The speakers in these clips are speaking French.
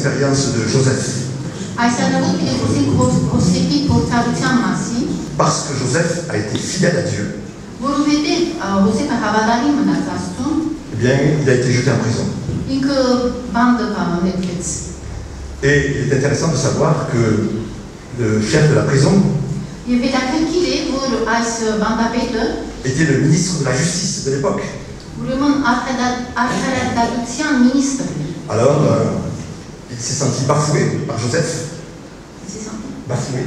l'expérience de Joseph. Parce que Joseph a été fidèle à Dieu. Eh bien, il a été jeté en prison. Et il est intéressant de savoir que le chef de la prison était le ministre de la Justice de l'époque. Alors, il s'est senti bafoué par Joseph. Bafoué.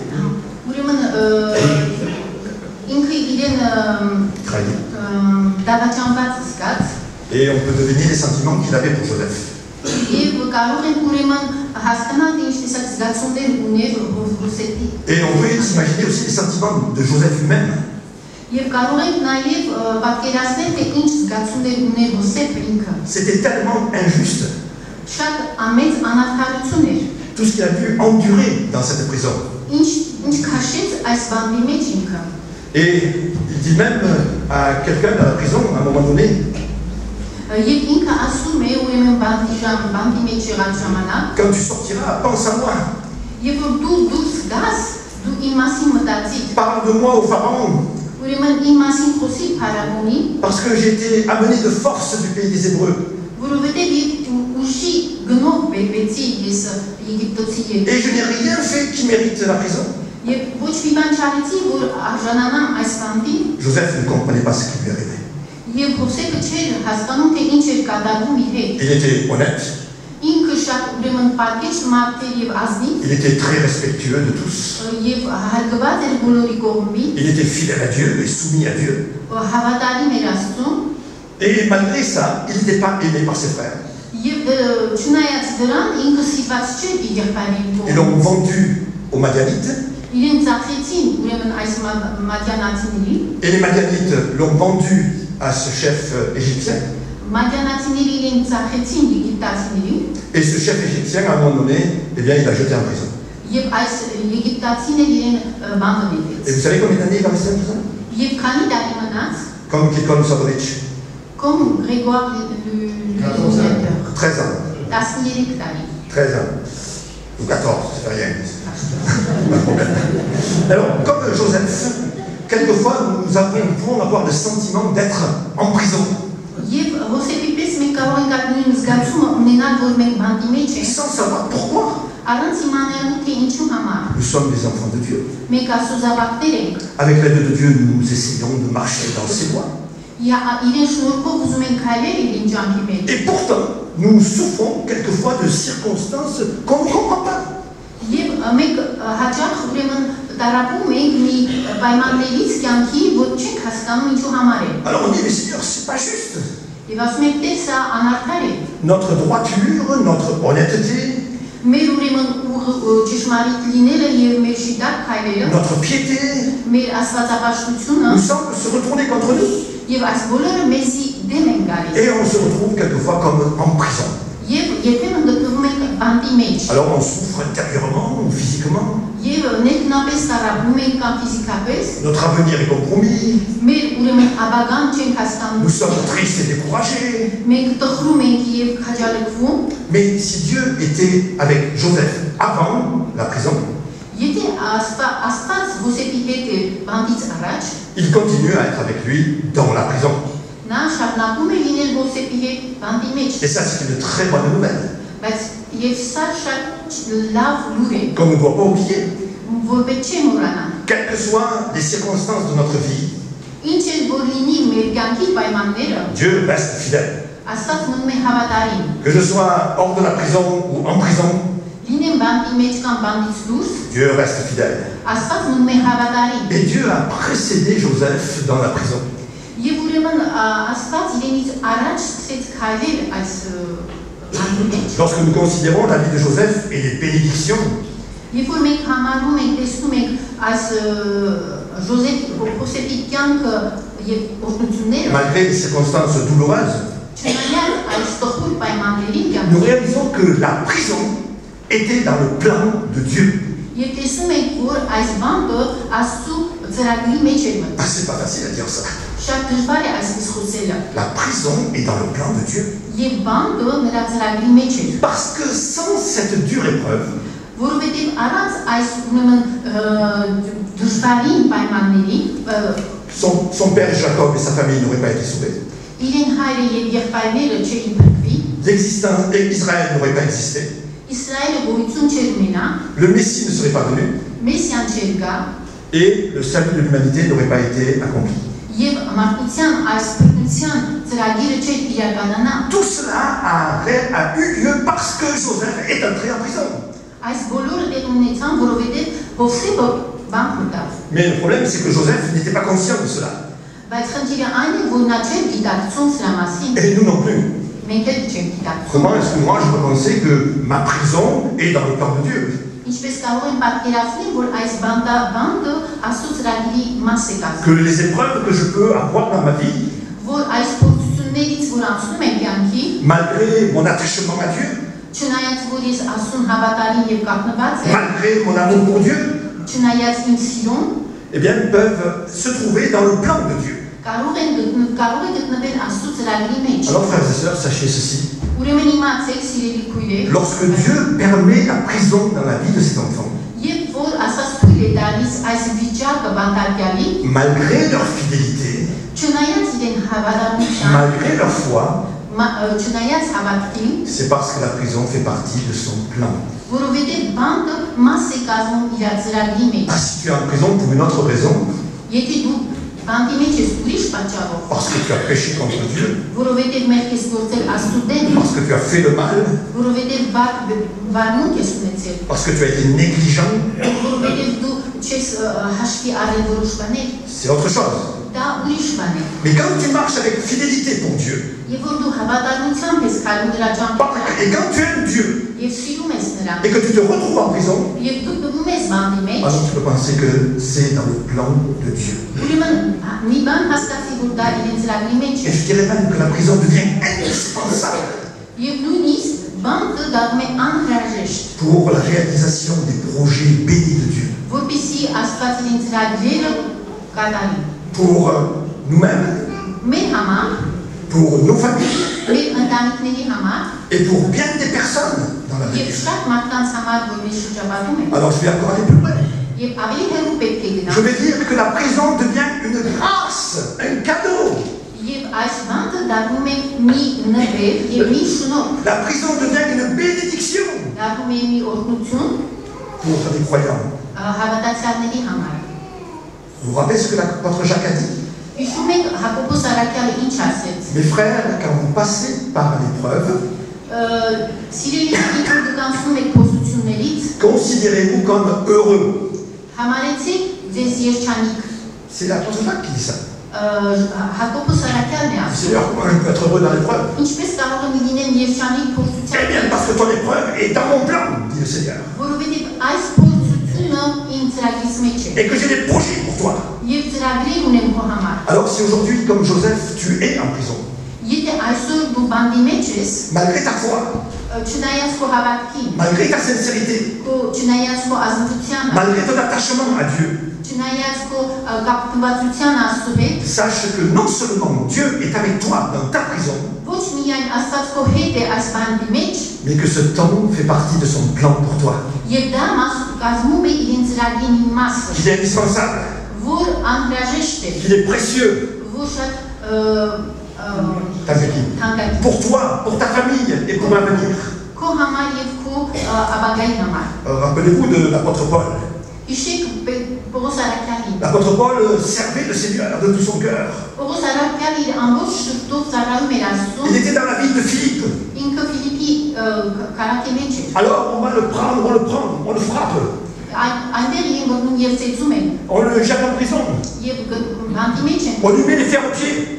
Trahi. Et on peut deviner les sentiments qu'il avait pour Joseph. Et on peut imaginer aussi les sentiments de Joseph lui-même. C'était tellement injuste. Tout ce qu'il a pu endurer dans cette prison. Et il dit même à quelqu'un dans la prison, à un moment donné, quand tu sortiras, pense à moi. Parle de moi au pharaon. Parce que j'ai été amené de force du pays des Hébreux. Et je n'ai rien fait qui mérite la prison. Joseph ne comprenait pas ce qui lui arrivait. Il était honnête. Il était très respectueux de tous. Il était fidèle à Dieu et soumis à Dieu. Et malgré ça, il n'était pas aimé par ses frères. Ils l'ont vendu aux Madianites. Et les Madianites l'ont vendu à ce chef égyptien. Et ce chef égyptien, à un moment donné, eh bien, il l'a jeté en prison. Et vous savez combien d'années il va rester en prison? Comme Kilkon Sadovitch. Comme Grégoire le 13 ans. 13 ans. Ou 14, c'est rien. Pas de problème. Alors, comme Joseph, quelquefois nous pouvons avoir le sentiment d'être en prison. Sans savoir pourquoi. Nous sommes des enfants de Dieu. Avec l'aide de Dieu, nous essayons de marcher dans ses voies. Et pourtant, nous souffrons quelquefois de circonstances qu'on ne comprend pas. Alors on dit, mais Seigneur, c'est pas juste. Notre droiture, notre honnêteté, notre piété nous semble se retourner contre nous. Et on se retrouve quelquefois comme en prison. Alors on souffre intérieurement ou physiquement. Notre avenir est compromis. Nous sommes tristes et découragés. Mais si Dieu était avec Joseph avant la prison, il continue à être avec lui dans la prison. Et ça, c'est une très bonne nouvelle. Qu'on ne doit pas oublier. Quelles que soient les circonstances de notre vie, Dieu reste fidèle. Que je sois hors de la prison ou en prison, Dieu reste fidèle. Et Dieu a précédé Joseph dans la prison. Lorsque nous considérons la vie de Joseph et les bénédictions, malgré les circonstances douloureuses, nous réalisons que la prison était dans le plan de Dieu. Ah, c'est pas facile à dire ça. La prison est dans le plan de Dieu. Parce que sans cette dure épreuve, son père Jacob et sa famille n'auraient pas été sauvés. Israël n'aurait pas existé. Le Messie ne serait pas venu. Et le salut de l'humanité n'aurait pas été accompli. Tout cela a eu lieu parce que Joseph est entré en prison. Mais le problème, c'est que Joseph n'était pas conscient de cela. Et nous non plus. Comment est-ce que moi je peux penser que ma prison est dans le plan de Dieu? Que les épreuves que je peux avoir dans ma vie, malgré mon attachement à Dieu, malgré mon amour pour Dieu, eh bien, peuvent se trouver dans le plan de Dieu. Alors, frères et sœurs, sachez ceci. Lorsque Dieu permet la prison dans la vie de ses enfants, malgré leur fidélité, malgré leur foi, c'est parce que la prison fait partie de son plan. Si tu es en prison pour une autre raison, parce que tu as péché contre Dieu, parce que tu as fait le mal, parce que tu as été négligent, c'est autre chose. Mais quand tu marches avec fidélité pour Dieu, et quand tu aimes Dieu, et que tu te retrouves en prison, alors tu peux penser que c'est dans le plan de Dieu. Et je dirais même que la prison devient indispensable pour la réalisation des projets bénis de Dieu. Pour nous-mêmes, pour nos familles, et pour bien des personnes dans la vie. Alors je vais encore aller plus loin. Je vais dire que la prison devient une grâce, un cadeau. La prison devient une bénédiction pour les croyants. Vous vous rappelez ce que l'apôtre Jacques a dit? Mes frères, quand vous passez par l'épreuve, considérez-vous comme heureux. C'est l'apôtre Jacques qui dit ça. Seigneur, comment je peux être heureux dans l'épreuve? Eh bien, parce que ton épreuve est dans mon plan, dit le Seigneur. Et que j'ai des projets pour toi. Alors si aujourd'hui, comme Joseph, tu es en prison, malgré ta foi, malgré ta sincérité, malgré ton attachement à Dieu, sache que non seulement Dieu est avec toi dans ta prison, mais que ce temps fait partie de son plan pour toi. Qu'il est indispensable, qu'il est précieux pour toi, pour ta famille et pour l'avenir. Rappelez-vous de l'apôtre Paul. L'apôtre Paul servait le Seigneur de tout son cœur. Il était dans la ville de Philippe. Alors on va le prendre, on le frappe. On le jette en prison. On lui met les fers aux pieds.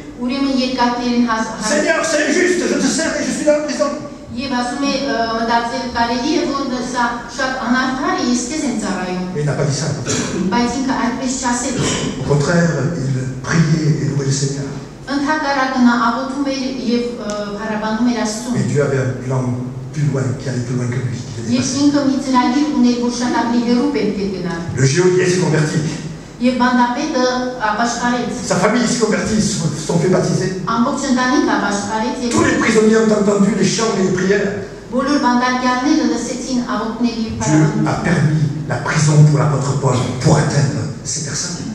Seigneur, c'est injuste, je te sers et je suis dans la prison. Mais il n'a pas dit ça. Au contraire, il priait et louait le Seigneur. Et Dieu avait un plan plus loin, qui allait plus loin que lui. Le geôlier s'est converti. Sa famille se convertit, ils sont fait baptiser. Tous les prisonniers ont entendu les chants et les prières. Dieu a permis la prison pour l'apôtre Paul pour atteindre ces personnes.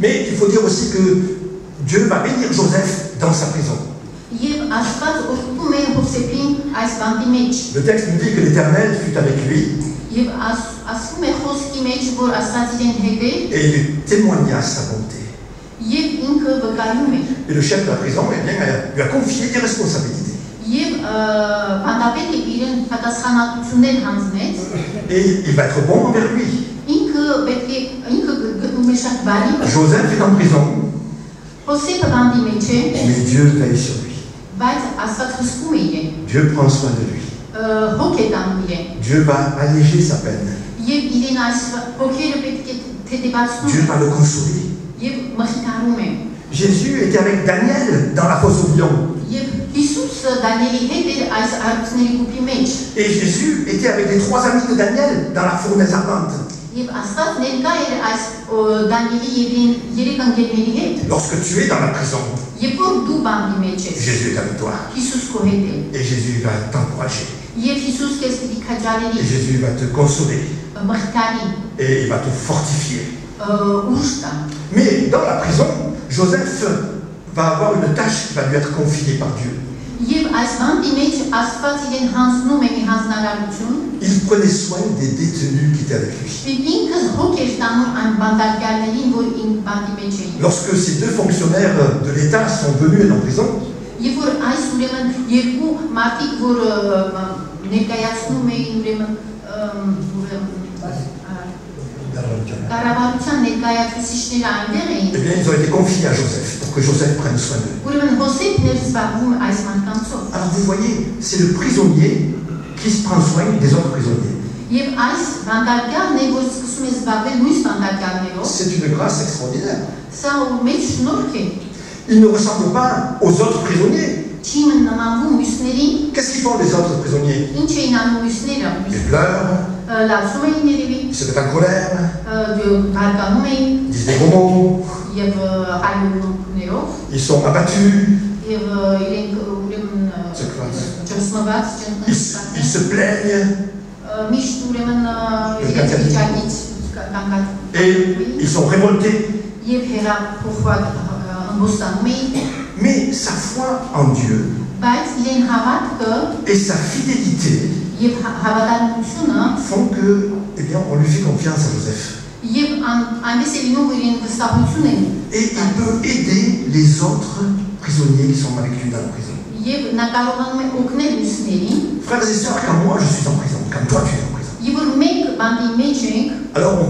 Mais il faut dire aussi que Dieu va bénir Joseph dans sa prison. Le texte nous dit que l'Éternel fut avec lui et il témoigna sa bonté. Et le chef de la prison lui a confié des responsabilités. Et il va être bon envers lui. Joseph est en prison, mais Dieu veille sur lui. Dieu prend soin de lui. Dieu va alléger sa peine. Dieu va le consoler. Jésus était avec Daniel dans la fosse au lion. Et Jésus était avec les 3 amis de Daniel dans la fournaise ardente. Lorsque tu es dans la prison, Jésus est avec toi. Et Jésus va t'encourager. Et Jésus va te consoler. Et il va te fortifier. Mais dans la prison, Joseph va avoir une tâche qui va lui être confiée par Dieu. Il prenait soin des détenus qui étaient avec lui. Lorsque ces 2 fonctionnaires de l'État sont venus en prison, eh bien, ils ont été confiés à Joseph pour que Joseph prenne soin d'eux. Alors vous voyez, c'est le prisonnier qui se prend soin des autres prisonniers. C'est une grâce extraordinaire. Il ne ressemble pas aux autres prisonniers. Qu'est-ce qu'ils font les autres prisonniers? Ils pleurent, ils se mettent en colère, ils disent des gros mots, ils sont abattus, ils se plaignent, et ils sont révoltés. Mais sa foi en Dieu et sa fidélité font que, eh bien, on lui fait confiance à Joseph. Et il peut aider les autres prisonniers qui sont avec lui dans la prison. Frères et sœurs, quand moi je suis en prison, quand toi tu es en prison, alors on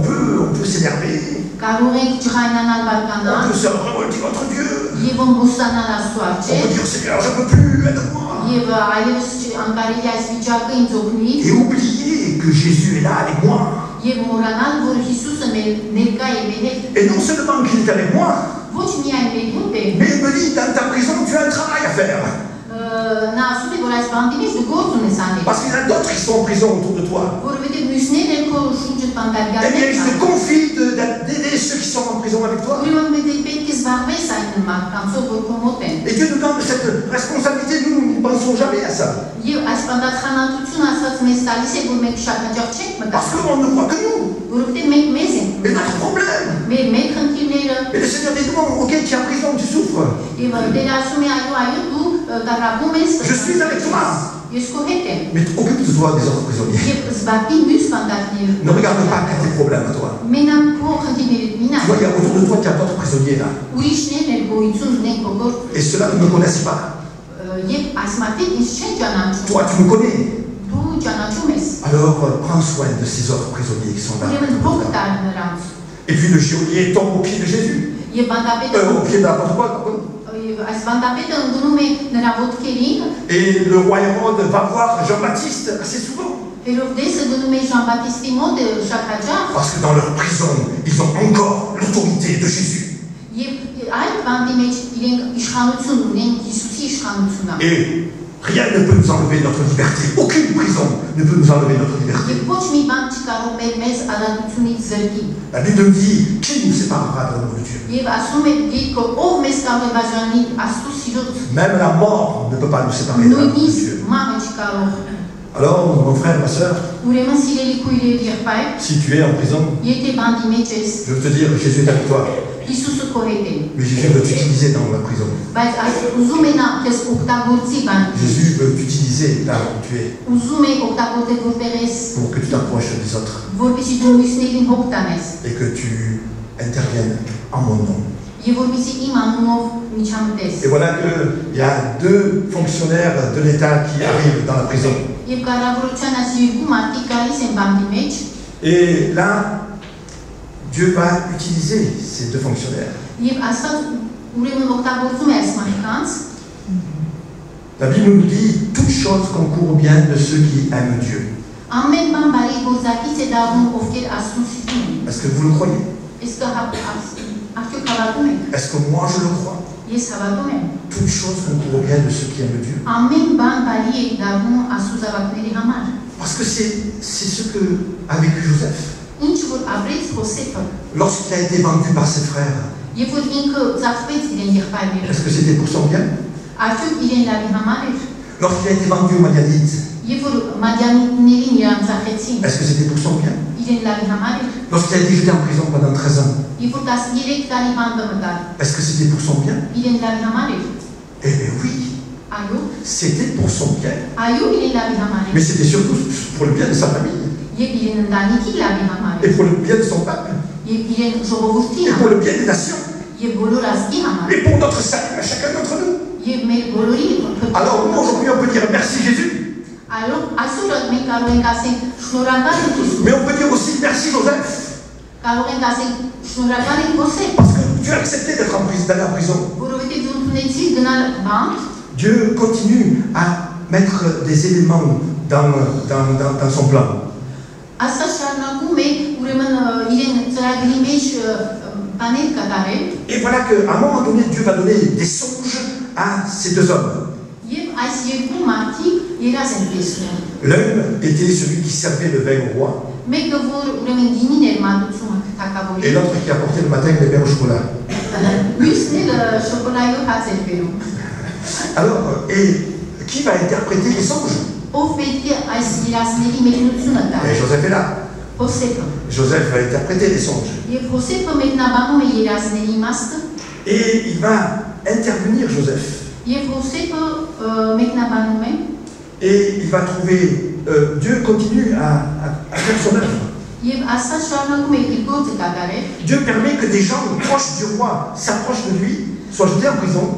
peut s'énerver, on peut se révolter contre Dieu, on peut dire Seigneur, je ne peux plus, aide-moi. Et oublier que Jésus est là avec moi. Et non seulement qu'il est avec moi, mais il me dit, dans ta prison, tu as un travail à faire. Parce qu'il y en a d'autres qui sont en prison autour de toi. Eh bien, il se confie d'aider ceux qui sont en prison avec toi. Et Dieu nous donne cette responsabilité, nous ne pensons jamais à ça. Parce qu'on ne croit que nous. Mais notre problème. Et le Seigneur dit, bon, ok, tu es en prison, tu souffres. Je suis avec toi. Mais occupe-toi des autres prisonniers. Ne regarde pas que tes problèmes à toi. Tu vois, il y a autour de toi, il y a d'autres prisonniers là. Et ceux-là ne me connaissent pas. Toi, tu me connais. Alors, prends soin de ces autres prisonniers qui sont là. Et puis le geôlier tombe au pied de Jésus. Au pied de l'apôtre Paul, pardon. Et le roi Hérode va voir Jean-Baptiste assez souvent. Parce que dans leur prison, ils ont encore l'autorité de Jésus. Et Rien ne peut nous enlever notre liberté. Aucune prison ne peut nous enlever notre liberté. La Bible nous dit, qui nous séparera de l'amour de Dieu? Même la mort ne peut pas nous séparer de l'amour de Dieu. Alors, mon frère, ma soeur, si tu es en prison, je veux te dire, Jésus est avec toi. Mais Jésus veut t'utiliser dans la prison. Jésus veut t'utiliser là où tu es pour que tu t'approches des autres et que tu interviennes en mon nom. Et voilà qu'il y a deux fonctionnaires de l'État qui arrivent dans la prison. Et là, Dieu va utiliser ces deux fonctionnaires. La Bible nous dit, toutes choses concourent bien de ceux qui aiment Dieu. Est-ce que vous le croyez? Est-ce que moi je le crois? Toutes choses concourent bien de ceux qui aiment Dieu. Parce que c'est ce que a vécu Joseph. Lorsqu'il a été vendu par ses frères, est-ce que c'était pour son bien? Lorsqu'il a été vendu aux Madianites, est-ce que c'était pour son bien? Lorsqu'il a été jeté en prison pendant 13 ans, est-ce que c'était pour son bien? Eh bien oui, c'était pour son bien. Mais c'était surtout pour le bien de sa famille. Et pour le bien de son peuple. Et pour le bien des nations. Et pour notre salut à chacun d'entre nous. Alors aujourd'hui on peut dire merci Jésus. Mais on peut dire aussi merci Joseph. Parce que Dieu a accepté d'être d'aller en prison. Dieu continue à mettre des éléments dans son plan. Et voilà qu'à un moment donné, Dieu va donner des songes à ces deux hommes. L'un était celui qui servait le vin au roi. Et l'autre qui apportait le matin les pains au chocolat. Alors, et qui va interpréter les songes? Et Joseph est là. Joseph va interpréter les songes. Et il va intervenir, Joseph. Et il va trouver, Dieu continue à faire son œuvre. Dieu permet que des gens proches du roi s'approchent de lui, soient jetés en prison.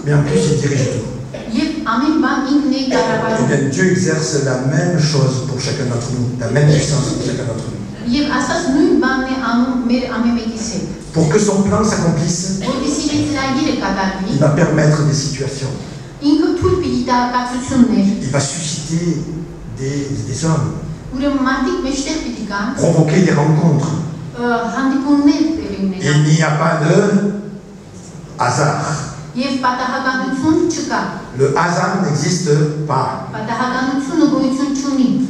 Mais en plus, il dirige tout. Et bien, Dieu exerce la même chose pour chacun d'entre nous, la même puissance pour chacun d'entre nous. Pour que son plan s'accomplisse, il va permettre des situations. Il va susciter des hommes, provoquer des rencontres. Il n'y a pas de hasard. Le hasard n'existe pas.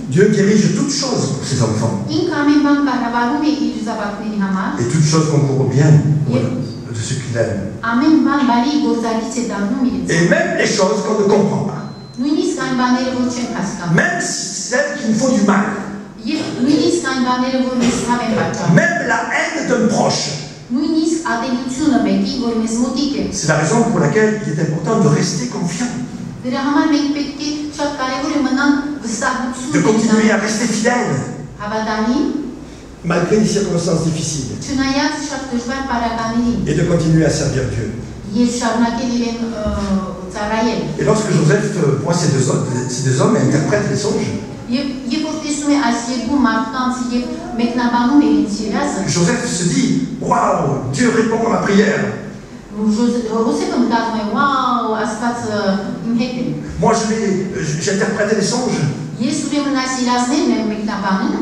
Dieu dirige toutes choses pour ses enfants. Et toutes choses concourent bien de ceux qu'il aime. Et même les choses qu'on ne comprend pas. Même celles qui nous font du mal. Même la haine d'un proche. C'est la raison pour laquelle il est important de rester confiant. De continuer à rester fidèle. Malgré les circonstances difficiles. Et de continuer à servir Dieu. Et lorsque Joseph voit ces deux hommes interprètent les songes, Joseph se dit, waouh, Dieu répond à ma prière. Moi j'interprète les songes.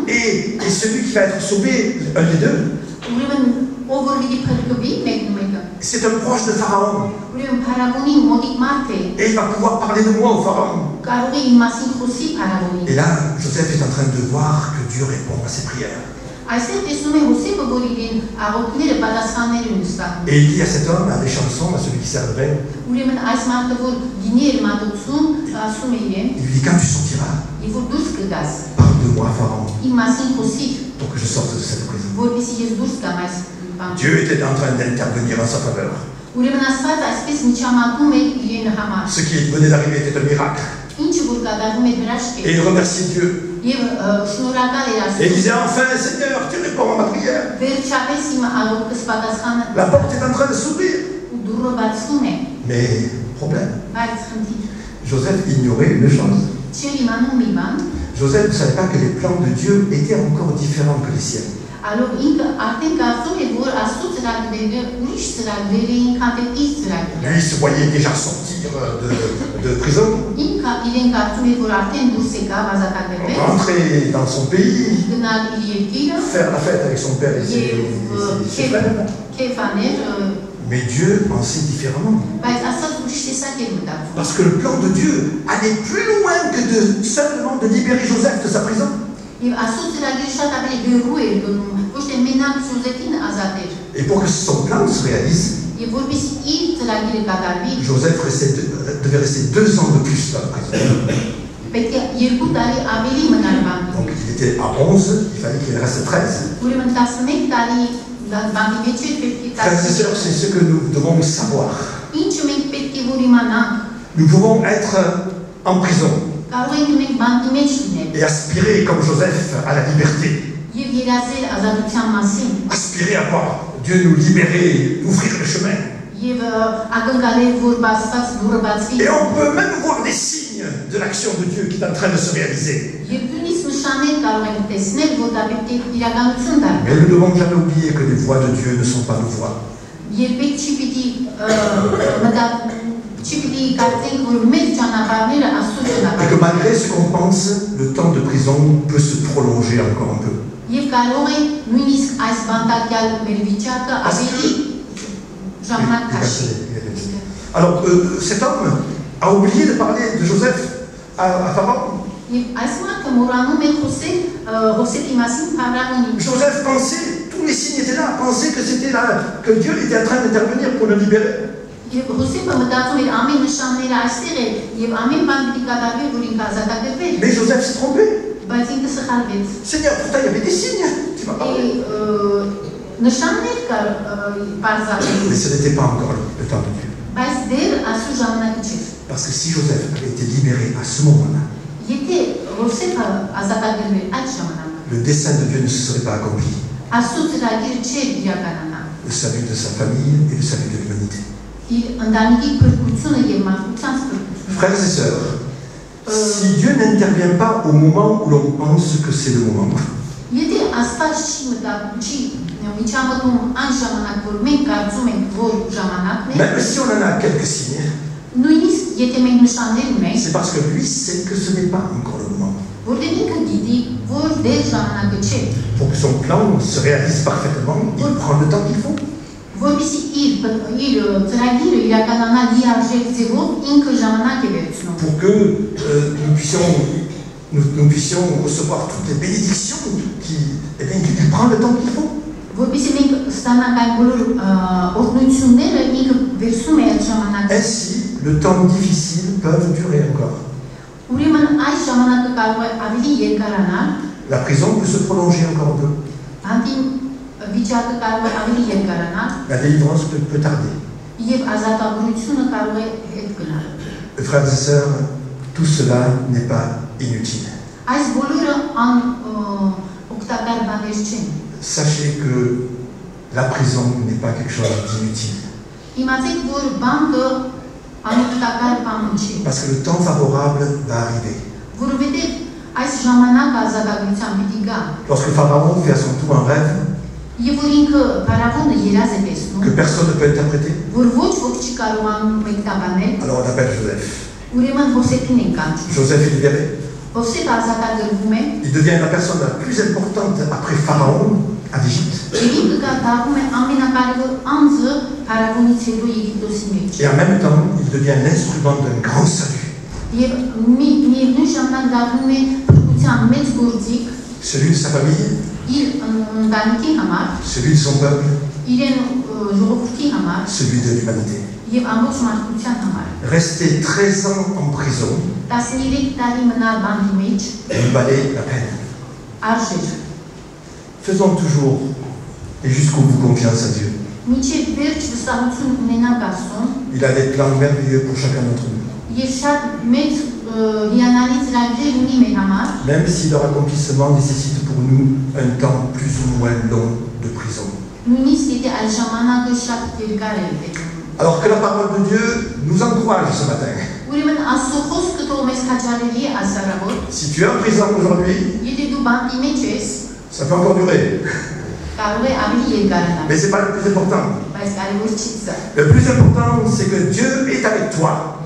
Et celui qui va être sauvé, un des deux, c'est un proche de Pharaon. Et il va pouvoir parler de moi au Pharaon. Et là, Joseph est en train de voir que Dieu répond à ses prières. Et il dit à cet homme, à des chansons, à celui qui servait, il lui dit, quand tu sortiras, parle de moi, Pharaon, pour que je sorte de cette prison. Dieu était en train d'intervenir en sa faveur. Ce qui venait d'arriver était un miracle. Et il remerciait Dieu. Et il disait, enfin Seigneur, tu réponds à ma prière. La porte est en train de s'ouvrir. Mais, problème. Joseph ignorait une chose. Joseph ne savait pas que les plans de Dieu étaient encore différents que les siens. Lui se voyait déjà sortir de prison, rentrer dans son pays, faire la fête avec son père et ses frères. Mais Dieu pensait différemment. Parce que le plan de Dieu allait plus loin que seulement de libérer Joseph de sa prison. Et pour que son plan se réalise, Joseph devait rester 2 ans de plus dans la prison. Donc il était à 11, il fallait qu'il reste 13. Frères et sœurs, c'est ce que nous devons savoir. Nous pouvons être en prison et aspirer comme Joseph à la liberté. Aspirer à voir Dieu nous libérer, ouvrir le chemin. Et on peut même voir des signes de l'action de Dieu qui est en train de se réaliser. Mais nous ne devons jamais oublier que les voies de Dieu ne sont pas nos voies. Et que malgré ce qu'on pense, le temps de prison peut se prolonger encore un peu. Alors, cet homme a oublié de parler de Joseph à Pharaon. Joseph pensait, tous les signes étaient là, pensait que c'était là, que Dieu était en train d'intervenir pour le libérer. Mais Joseph s'est trompé. Seigneur, pourtant il y avait des signes. Tu m'as parlé. Mais ce n'était pas encore le temps de Dieu. Parce que si Joseph avait été libéré à ce moment-là, le dessein de Dieu ne se serait pas accompli. Le salut de sa famille et le salut de l'humanité. Frères et sœurs, si Dieu n'intervient pas au moment où l'on pense que c'est le moment, même si on en a quelques signes, c'est parce que lui sait que ce n'est pas encore le moment. Pour que son plan se réalise parfaitement, il prend le temps qu'il faut. Pour que nous puissions recevoir toutes les bénédictions qu'il prend le temps qu'il faut. Ainsi, le temps difficile peut durer encore. La prison peut se prolonger encore un peu. La délivrance peut tarder. Frères et sœurs, tout cela n'est pas inutile. Sachez que la prison n'est pas quelque chose d'inutile. Parce que le temps favorable va arriver. Lorsque Pharaon fait à son tour un rêve que personne ne peut interpréter, alors on appelle Joseph. Joseph est libéré. Il devient la personne la plus importante après Pharaon à l'Égypte. Et en même temps, il devient l'instrument d'un grand salut. Celui de sa famille, celui de son peuple, celui de l'humanité. Rester 13 ans en prison lui valait la peine. Faisons toujours et jusqu'au bout confiance à Dieu. Il a des plans merveilleux pour chacun d'entre nous. Même si leur accomplissement nécessite pour nous un temps plus ou moins long de prison. Alors que la parole de Dieu nous encourage ce matin. Si tu es en prison aujourd'hui, ça peut encore durer. Mais ce n'est pas le plus important. Le plus important, c'est que Dieu est avec toi.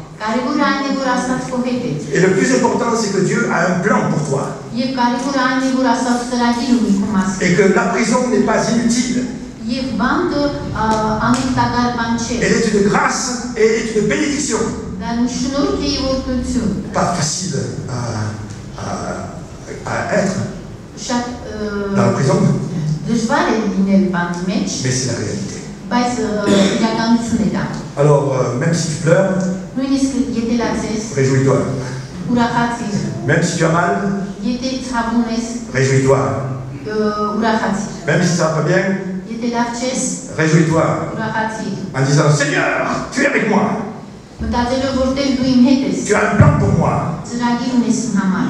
Et le plus important, c'est que Dieu a un plan pour toi. Et que la prison n'est pas inutile. Elle est une grâce et elle est une bénédiction. Pas facile à être dans la prison. Mais c'est la réalité. Alors, même si tu pleures, réjouis-toi. Même si tu as mal, réjouis-toi. Même si ça va pas bien, réjouis-toi. En disant, Seigneur, tu es avec moi. Tu as un plan pour moi.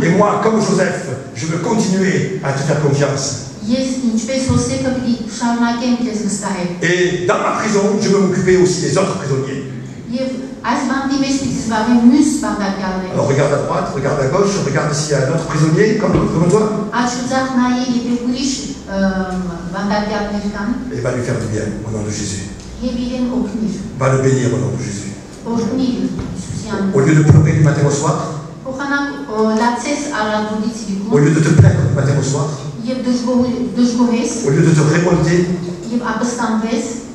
Et moi, comme Joseph, je veux continuer à te faire confiance. Et dans ma prison, je veux m'occuper aussi des autres prisonniers. Alors regarde à droite, regarde à gauche, regarde s'il y a un autre prisonnier comme toi. Et va lui faire du bien au nom de Jésus. Va le bénir au nom de Jésus. Au lieu de pleurer du matin au soir, au lieu de te plaindre du matin au soir, au lieu de te révolter,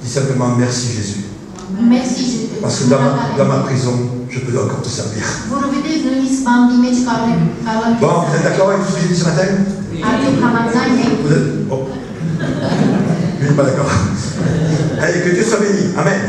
dis simplement merci Jésus. Parce que dans ma prison, je peux encore te servir. Bon, vous êtes d'accord avec tout ce que j'ai dit ce matin? Vous êtes... Oh. Lui n'est pas d'accord. Allez, que Dieu soit béni. Amen.